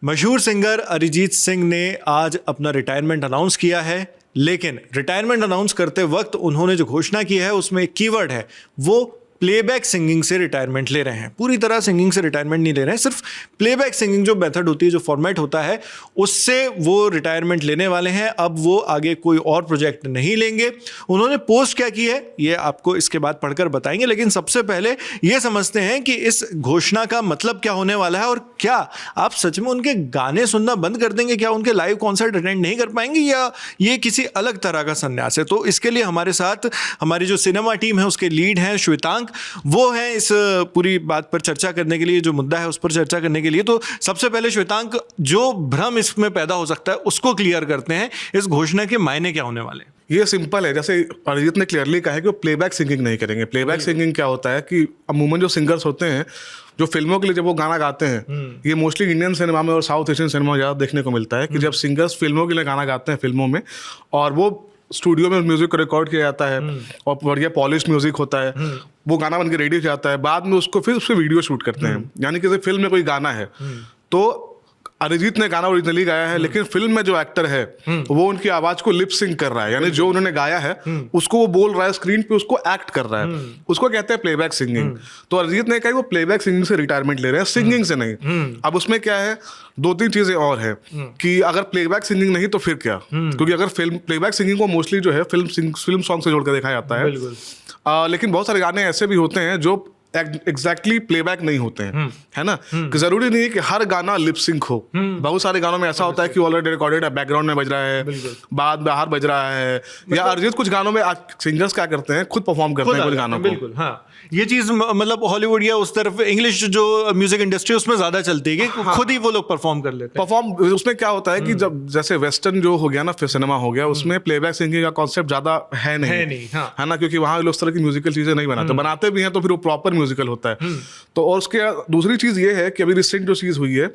मशहूर सिंगर अरिजीत सिंह ने आज अपना रिटायरमेंट अनाउंस किया है, लेकिन रिटायरमेंट अनाउंस करते वक्त उन्होंने जो घोषणा की है उसमें एक कीवर्ड है, वो प्लेबैक सिंगिंग से रिटायरमेंट ले रहे हैं। पूरी तरह सिंगिंग से रिटायरमेंट नहीं ले रहे हैं, सिर्फ प्लेबैक सिंगिंग जो मेथड होती है, जो फॉर्मेट होता है, उससे वो रिटायरमेंट लेने वाले हैं। अब वो आगे कोई और प्रोजेक्ट नहीं लेंगे। उन्होंने पोस्ट क्या की है ये आपको इसके बाद पढ़कर बताएंगे, लेकिन सबसे पहले ये समझते हैं कि इस घोषणा का मतलब क्या होने वाला है और क्या आप सच में उनके गाने सुनना बंद कर देंगे, क्या उनके लाइव कॉन्सर्ट अटेंड नहीं कर पाएंगे, या ये किसी अलग तरह का संन्यास है। तो इसके लिए हमारे साथ हमारी जो सिनेमा टीम है उसके लीड हैं श्वेतांक, वो हैं इस पूरी बात पर चर्चा करने के लिए, जो मुद्दा है उस पर चर्चा करने के लिए। तो सबसे पहले श्वेतांक, जो भ्रम इसमें पैदा हो सकता है उसको क्लियर करते हैं, इस घोषणा के मायने क्या होने वाले हैं। ये सिंपल है, जैसे अरिजीत ने क्लियरली कहा है कि वो प्लेबैक सिंगिंग नहीं करेंगे। प्लेबैक सिंगिंग क्या होता है कि अमूमन जो सिंगर्स होते हैं जो फिल्मों के लिए जब वो गाना गाते हैं, ये मोस्टली इंडियन सिनेमा में और साउथ एशियन सिनेमा में ज़्यादा देखने को मिलता है कि जब सिंगर्स फिल्मों के लिए गाना गाते हैं फिल्मों में, और वो स्टूडियो में म्यूजिक को रिकॉर्ड किया जाता है और बढ़िया पॉलिश म्यूजिक होता है, वो गाना बन के रेडी हो जाता है, बाद में उसको फिर उससे वीडियो शूट करते हैं। यानी कि फिल्म में कोई गाना है तो अरिजीत ने गाना ओरिजिनली गाया है, लेकिन फिल्म में जो एक्टर है वो उनकी आवाज को लिप सिंक कर रहा है, यानी जो उन्होंने गाया है उसको वो बोल रहा है स्क्रीन पे, उसको एक्ट कर रहा है, उसको कहते हैं प्लेबैक सिंगिंग। तो अरिजीत ने कहा वो प्लेबैक सिंगिंग से रिटायरमेंट ले रहे हैं, सिंगिंग से नहीं। अब उसमें क्या है, दो तीन चीजें और है कि अगर प्लेबैक सिंगिंग नहीं तो फिर क्या, क्योंकि अगर फिल्म प्लेबैक सिंगिंग को मोस्टली जो है फिल्म सॉन्ग से जोड़कर देखा जाता है, लेकिन बहुत सारे गाने ऐसे भी होते हैं जो एग्जैक्टली प्लेबैक नहीं होते हैं, है ना। कि जरूरी नहीं है कि हर गाना लिप सिंक हो। बहुत सारे गानों में ऐसा होता है कि ऑलरेडी रिकॉर्डेड है, बैकग्राउंड में बज रहा है, बाद में बाहर बज रहा है, या अरिजीत कुछ गानों में सिंगर्स क्या करते हैं, खुद परफॉर्म करते हैं कुछ गानों को। बिल्कुल, हाँ, ये चीज मतलब हॉलीवुड या उस तरफ इंग्लिश जो म्यूजिक इंडस्ट्री उसमें ज्यादा चलती है कि खुद ही वो लोग परफॉर्म कर लेते हैं। परफॉर्म उसमें क्या होता है कि जब जैसे वेस्टर्न जो हो गया ना, फिर सिनेमा हो गया, उसमें प्लेबैक सिंगिंग का कॉन्सेप्ट ज्यादा है नहीं, है ना, क्योंकि वहां लोग इस तरह की म्यूजिकल चीजें नहीं बनाते भी हैं तो फिर वो प्रॉपर म्यूजिकल होता है। तो और उसके दूसरी चीज ये है कि अभी रिसेंट जो चीज हुई है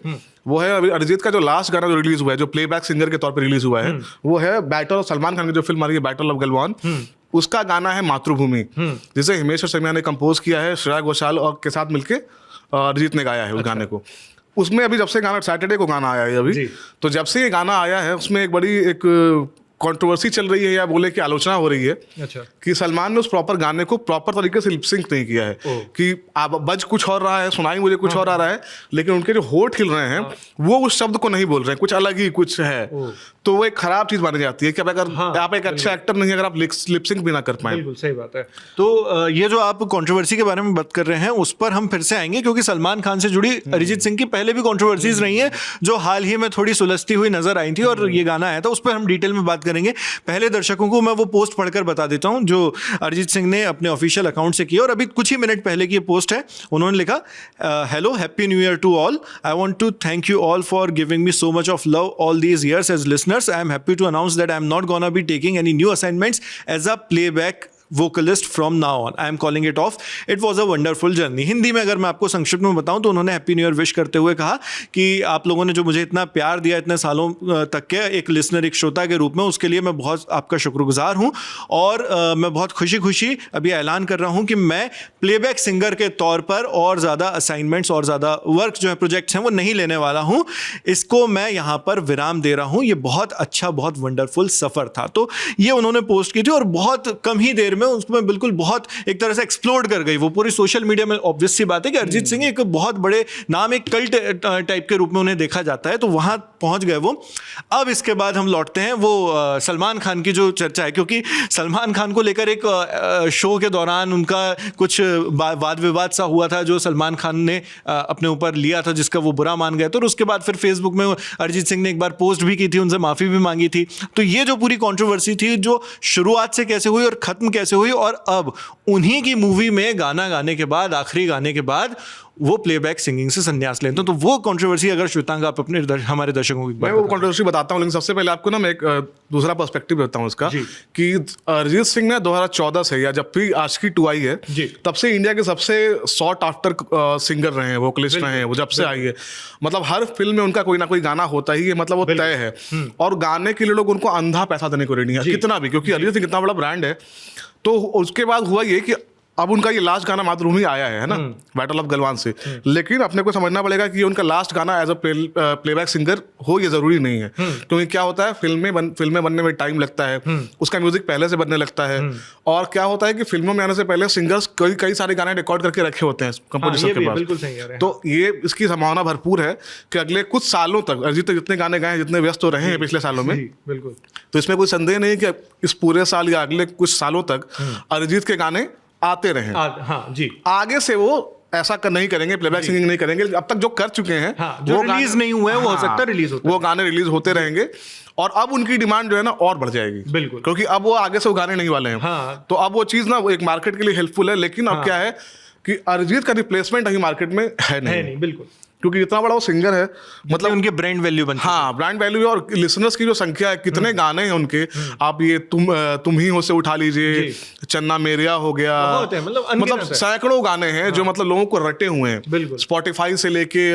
वो है, अभी अरिजीत का जो लास्ट गाना जो रिलीज हुआ है, जो प्लेबैक सिंगर के तौर पर रिलीज हुआ है, वो है बैटल ऑफ सलमान खान की जो फिल्म आ रही है बैटल ऑफ गलवान, उसका गाना है मातृभूमि, जिसे हिमेश रेशमिया ने कंपोज किया है, श्रेया घोषाल और के साथ मिलके अरिजीत ने गाया है उस गाने को। उसमें अभी जब से गाना सैटरडे को गाना आया है अभी, तो जब से ये गाना आया है उसमें एक बड़ी एक कंट्रोवर्सी चल रही है, या बोले कि आलोचना हो रही है, अच्छा, कि सलमान ने उस प्रॉपर गाने को प्रॉपर तरीके से लिपसिंक नहीं किया है, कि आप बज कुछ और रहा है, सुनाई मुझे कुछ और आ रहा है, लेकिन उनके जो होठ हिल रहे हैं वो उस शब्द को नहीं बोल रहे हैं, कुछ अलग ही कुछ है। तो वो एक खराब चीज मानी जाती है कि अगर आप एक अच्छा एक्टर नहीं, अगर आप लिपसिंक भी ना कर पाए। बिल्कुल सही बात है। तो ये जो आप कंट्रोवर्सी के बारे में बात कर रहे हैं उस पर हम फिर से आएंगे, क्योंकि सलमान खान से जुड़ी अरिजीत सिंह की पहले भी कंट्रोवर्सीज रही हैं जो हाल ही में थोड़ी सुलझती हुई नजर आई थी, और ये गाना आया था, उस पर हम डिटेल में बात करेंगे। पहले दर्शकों को मैं वो पोस्ट पढ़कर बता देता हूं जो अरिजीत सिंह ने अपने ऑफिशियल अकाउंट से की, और अभी कुछ ही मिनट पहले की ये पोस्ट है। उन्होंने लिखा, hello, happy new year to all, I want to thank you all for giving me so much of love all these years as listeners. I am happy to announce that I am not gonna be taking any new assignments as a playback vocalist from now on. I am calling it off. It was a wonderful journey. Hindi में अगर मैं आपको संक्षिप्त में बताऊं तो उन्होंने happy new year wish करते हुए कहा कि आप लोगों ने जो मुझे इतना प्यार दिया इतने सालों तक के एक लिसनर, एक श्रोता के रूप में, उसके लिए मैं बहुत आपका शुक्रगुजार हूं, और मैं बहुत खुशी अभी ऐलान कर रहा हूं कि मैं प्लेबैक सिंगर के तौर पर और ज़्यादा असाइनमेंट्स और ज़्यादा वर्क जो है प्रोजेक्ट्स हैं वो नहीं लेने वाला हूँ। इसको मैं यहाँ पर विराम दे रहा हूँ। ये बहुत अच्छा, बहुत वंडरफुल सफ़र था। तो ये उन्होंने पोस्ट की थी और बहुत कम ही देर में उसमें बिल्कुल बहुत एक तरह से एक्सप्लोड कर गई वो पूरी सोशल मीडिया में। ऑब्वियस सी बात है कि अरिजीत सिंह एक बहुत बड़े नाम, एक कल्ट टाइप के रूप में उन्हें देखा जाता है, तो वहां पहुंच गए वो। अब इसके बाद हम लौटते हैं वो सलमान खान की जो चर्चा है, क्योंकि सलमान खान को लेकर एक शो के दौरान उनका कुछ वाद विवाद सा हुआ था जो सलमान खान ने अपने ऊपर लिया था, जिसका वो बुरा मान गए थे, और उसके बाद फिर फेसबुक में अरिजीत सिंह ने एक बार पोस्ट भी की थी, उनसे माफ़ी भी मांगी थी। तो ये जो पूरी कंट्रोवर्सी थी, जो शुरुआत से कैसे हुई और ख़त्म कैसे हुई, और अब उन्हीं की मूवी में गाना गाने के बाद, आखिरी गाने के बाद वो प्लेबैक सिंगिंग से संन्यास लेते हैं, तो वो कंट्रोवर्सी अगर श्वेतांग आप अपने हमारे दर्शकों को मैं वो कंट्रोवर्सी बताता हूँ, लेकिन सबसे पहले आपको ना मैं एक दूसरा पर्सपेक्टिव देता हूँ इसका, कि अरिजीत सिंह ने 2014 से, या जब भी आशिकी 2 आई है, तब से इंडिया के सबसे सॉट आफ्टर सिंगर रहे हैं, वोकलिस्ट रहे हैं वो, जब से आई है। मतलब हर फिल्म में उनका कोई ना कोई गाना होता ही है, मतलब वो तय है, और गाने के लिए लोग उनको अंधा पैसा देने को रेडी है, कितना भी, क्योंकि अरिजीत सिंह इतना बड़ा ब्रांड है। तो उसके बाद हुआ ये कि अब उनका ये लास्ट गाना मातृभूमि आया है ना, बैटल ऑफ गलवान से, लेकिन अपने को समझना पड़ेगा कि ये उनका लास्ट गाना एज अ प्लेबैक सिंगर हो ये जरूरी नहीं है, क्योंकि क्या होता है फिल्में बनने में टाइम लगता है, उसका म्यूजिक पहले से बनने लगता है, और क्या होता है कि फिल्मों में आने से पहले सिंगर्स कई सारे गाने रिकॉर्ड करके रखे होते हैं कंपोजिशन के पास। बिल्कुल सही कह रहे हैं। तो ये इसकी संभावना भरपूर है कि अगले कुछ सालों तक अरिजीत तक जितने गाने गाए, जितने व्यस्त हो रहे हैं पिछले सालों में, बिल्कुल, तो इसमें कोई संदेह नहीं कि इस पूरे साल या अगले कुछ सालों तक अरिजीत के गाने आते रहें। हाँ जी, आगे से वो ऐसा नहीं करेंगे, प्लेबैक सिंगिंग नहीं करेंगे, अब तक जो कर चुके हैं, जो वो रिलीज नहीं हुए हैं वो हो सकता है रिलीज होते वो गाने रिलीज होते रहेंगे, और अब उनकी डिमांड जो है ना और बढ़ जाएगी, बिल्कुल, क्योंकि अब वो आगे से वो गाने नहीं वाले हैं। हाँ। तो अब वो चीज ना वो एक मार्केट के लिए हेल्पफुल है, लेकिन अब क्या है कि अरिजीत का रिप्लेसमेंट अभी मार्केट में है नहीं, बिल्कुल, क्योंकि इतना बड़ा वो सिंगर है, मतलब उनके ब्रांड वैल्यू बन, हाँ ब्रांड वैल्यू है, और लिसनर्स की जो संख्या है, कितने गाने हैं उनके, आप ये तुम ही हो से उठा लीजिए, चन्ना मेरिया हो गया, मतलब सैकड़ों गाने हैं जो मतलब लोगों को रटे हुए हैं, स्पॉटिफाई से लेके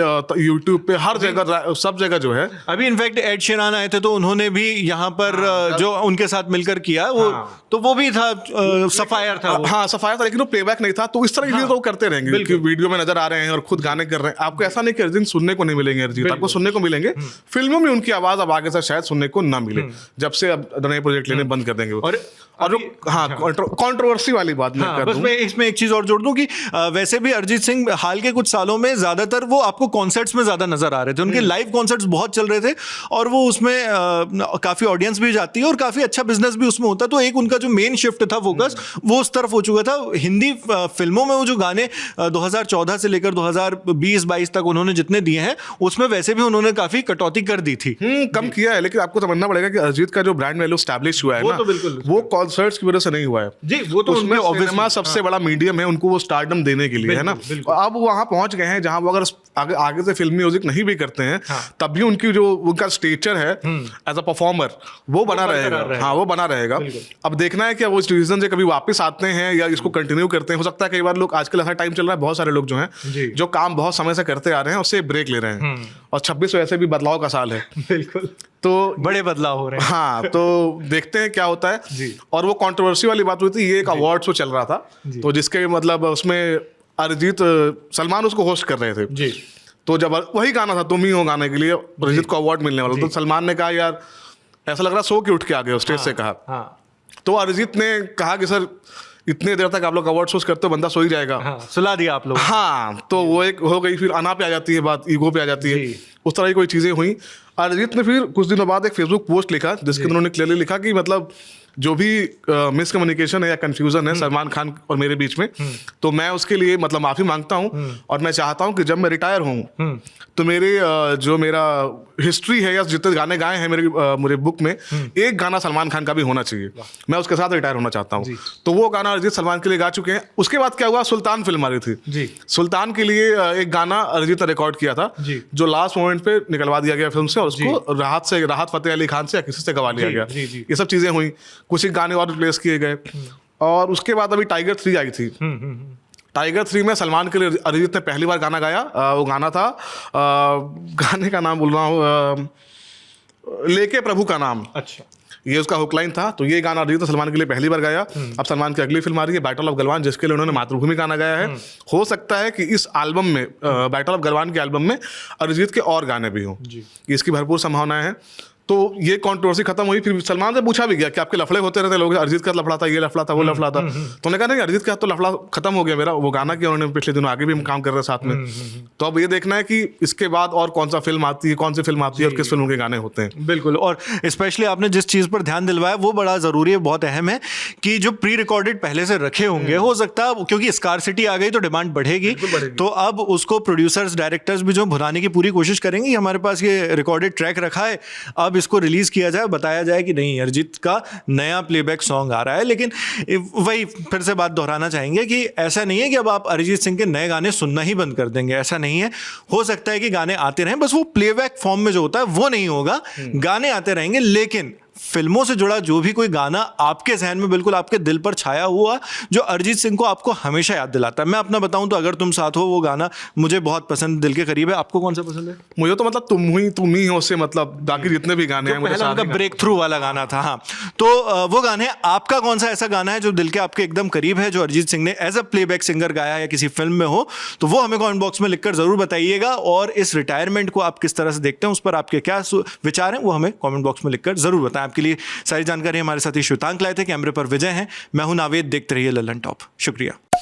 यूट्यूब पे हर जगह, सब जगह जो है। अभी इनफैक्ट एड शेरान आए थे तो उन्होंने भी यहाँ पर जो उनके साथ मिलकर किया वो, तो वो भी था, सफायर था, हाँ सफायर था, लेकिन वो प्लेबैक नहीं था। तो इस तरह की चीजें तो करते रहेंगे कि वीडियो में नजर आ रहे हैं और खुद गाने कर रहे हैं। आपको ऐसा नहीं कि अरिजीत सुनने को नहीं मिलेंगे, अरिजीत आपको सुनने को मिलेंगे, फिल्मों में उनकी आवाज अब आगे से शायद सुनने को ना मिले, जब से अब नए प्रोजेक्ट लेने बंद कर देंगे। और जो कंट्रोवर्सी वाली बात मैं कर दूं, मैं इसमें एक चीज और जोड़ दूं कि वैसे भी अरिजीत सिंह हाल के कुछ सालों में ज्यादातर वो आपको कॉन्सर्ट्स में ज्यादा नजर आ रहे थे, उनके लाइव कॉन्सर्ट्स बहुत चल रहे थे, और वो उसमें काफी ऑडियंस भी जाती है और काफी अच्छा बिजनेस भी उसमें होता है। तो एक उनका जो मेन शिफ्ट था, फोकस वो उस तरफ हो चुका था। हिंदी फिल्मों में वो जो गाने 2014 से लेकर 2020-22 तक उन्होंने जितने दिए हैं, उसमें वैसे भी उन्होंने काफी कटौती कर दी थी, कम किया है। लेकिन आपको समझना पड़ेगा कि अरिजीत का जो ब्रांड वैल्यू एस्टैब्लिश हुआ है ना, वो कॉन्सर्ट्स की वजह से नहीं हुआ है जी, वो तो उसमें सिनेमा सबसे बड़ा मीडियम है उनको वो स्टारडम देने के लिए, है ना। अब वहां पहुंच गए हैं जहां वो अगर आगे से फिल्मी म्यूजिक नहीं भी करते हैं, तब भी उनकी जो उनका स्टेचर है एज अ परफॉर्मर वो बना रहेगा, हाँ वो बना रहेगा। अब देखना है कि वो डिसीजन से कभी वापस आते हैं या इसको कंटिन्यू करते हैं। हो सकता है कई बार लोग, आजकल ऐसा टाइम चल रहा है, बहुत सारे लोग जो हैं जो काम बहुत समय से करते आ रहे हैं उससे ब्रेक ले रहे हैं, और 26 वैसे भी बदलाव का साल है, बिल्कुल, तो बड़े बदलाव हो रहे हैं। हाँ, तो देखते हैं क्या होता है। और वो कंट्रोवर्सी वाली बात हुई थी, ये एक अवार्ड शो चल रहा था, तो जिसके मतलब उसमें अरिजीत, सलमान उसको होस्ट कर रहे थे जी। तो जब वही गाना था तुम ही हो गाने के लिए अरिजीत को अवार्ड मिलने वाला, तो सलमान ने कहा यार ऐसा लग रहा सो के उठ के आ गए स्टेज से कहा। तो अरिजीत ने कहा कि सर इतने देर तक आप लोग अवार्ड शोज करते हो, बंदा सो ही जाएगा, सुला दिया आप लोग। हाँ, तो वो एक हो गई, फिर अना पे आ जाती है बात, ईगो पे आ जाती है, उस तरह की कोई चीजें हुई। अरिजीत ने फिर कुछ दिनों बाद एक फेसबुक पोस्ट लिखा जिसके उन्होंने क्लियरली लिखा कि मतलब जो भी मिसकम्युनिकेशन है या कंफ्यूजन है सलमान खान और मेरे बीच में, तो मैं उसके लिए मतलब माफी मांगता हूं, और मैं चाहता हूं कि जब मैं रिटायर हूं तो मेरे जो मेरा हिस्ट्री है या जितने गाने गाए हैं मेरे बुक में, एक गाना सलमान खान का भी होना चाहिए, मैं उसके साथ रिटायर होना चाहता हूं। तो वो गाना अरिजीत सलमान के लिए गा चुके हैं। उसके बाद क्या हुआ, सुल्तान फिल्म आ रही थी जी। सुल्तान के लिए एक गाना अरिजीत ने रिकॉर्ड किया था जो लास्ट मोमेंट पे निकलवा दिया गया फिल्म से, और उसको राहत फतेह अली खान से या किसी से गवा लिया गया। ये सब चीजें हुई, कुछ एक गाने और रिप्लेस किए गए। और उसके बाद अभी टाइगर 3 आई थी। टाइगर 3 में सलमान के लिए अरिजीत ने पहली बार गाना गाया। वो गाना था, गाने का नाम बोल रहा हूँ, लेके प्रभु का नाम। अच्छा, ये उसका हुकलाइन था। तो ये गाना अरिजीत ने सलमान के लिए पहली बार गाया। अब सलमान की अगली फिल्म आ रही है बैटल ऑफ गलवान, जिसके लिए उन्होंने मातृभूमि गाना गाया है। हो सकता है कि इस एल्बम में, बैटल ऑफ गलवान के एल्बम में अरिजीत के और गाने भी हों, इसकी भरपूर संभावनाएं हैं। तो ये कंट्रोवर्सी खत्म हुई। फिर सलमान से पूछा भी गया कि आपके लफड़े होते रहते लोग, अरिजीत का लफड़ा था, ये लफड़ा था, वो लफड़ा था। तो उन्होंने कहा नहीं, अरिजीत का तो लफड़ा खत्म हो गया मेरा, वो गाना किया उन्होंने पिछले दिनों, आगे भी हम काम कर रहे हैं साथ में। तो अब ये देखना है कि इसके बाद और कौन सा फिल्म आती है, कौन सी फिल्म आती है और किस फिल्म के गाने होते हैं। बिल्कुल, और स्पेशली आपने जिस चीज़ पर ध्यान दिलवाया वो बड़ा ज़रूरी है, बहुत अहम है कि जो प्री रिकॉर्डेड पहले से रखे होंगे, हो सकता है क्योंकि स्कार्सिटी आ गई तो डिमांड बढ़ेगी, तो अब उसको प्रोड्यूसर्स डायरेक्टर्स भी जो भुनाने की पूरी कोशिश करेंगे कि हमारे पास ये रिकॉर्डेड ट्रैक रखा है, अब इसको रिलीज किया जाए, बताया जाए कि नहीं अरिजीत का नया प्लेबैक सॉन्ग आ रहा है। लेकिन वही फिर से बात दोहराना चाहेंगे कि ऐसा नहीं है कि अब आप अरिजीत सिंह के नए गाने सुनना ही बंद कर देंगे, ऐसा नहीं है। हो सकता है कि गाने आते रहें, बस वो प्लेबैक फॉर्म में जो होता है वो नहीं होगा, गाने आते रहेंगे, लेकिन फिल्मों से जुड़ा जो भी कोई गाना आपके जहन में बिल्कुल आपके दिल पर छाया हुआ, जो अरिजीत सिंह को आपको हमेशा याद दिलाता है? मैं अपना बताऊं तो अगर तुम साथ हो, वो गाना मुझे बहुत पसंद, दिल के करीब है। आपको कौन सा पसंद है? मुझे तो मतलब तुम ही हो से मतलब बाकी जितने भी गाने हैं मुझे पहला उनका ब्रेक थ्रू वाला गाना था। हाँ, तो वो गाने, आपका कौन सा ऐसा गाना है जो दिल के आपके एकदम करीब है, जो अरिजीत सिंह ने एज अ प्लेबैक सिंगर गाया या किसी फिल्म में हो, तो वो हमें कमेंट बॉक्स में लिखकर जरूर बताइएगा। और इस रिटायरमेंट को आप किस तरह से देखते हैं, उस पर आपके क्या विचार हैं, वो हमें कमेंट बॉक्स में लिखकर जरूर बताएं। आपके लिए सारी जानकारी हमारे साथी श्वेतांक लाए थे, कैमरे पर विजय हैं, मैं हूं नावेद। देखते रहिए लल्लन टॉप। शुक्रिया।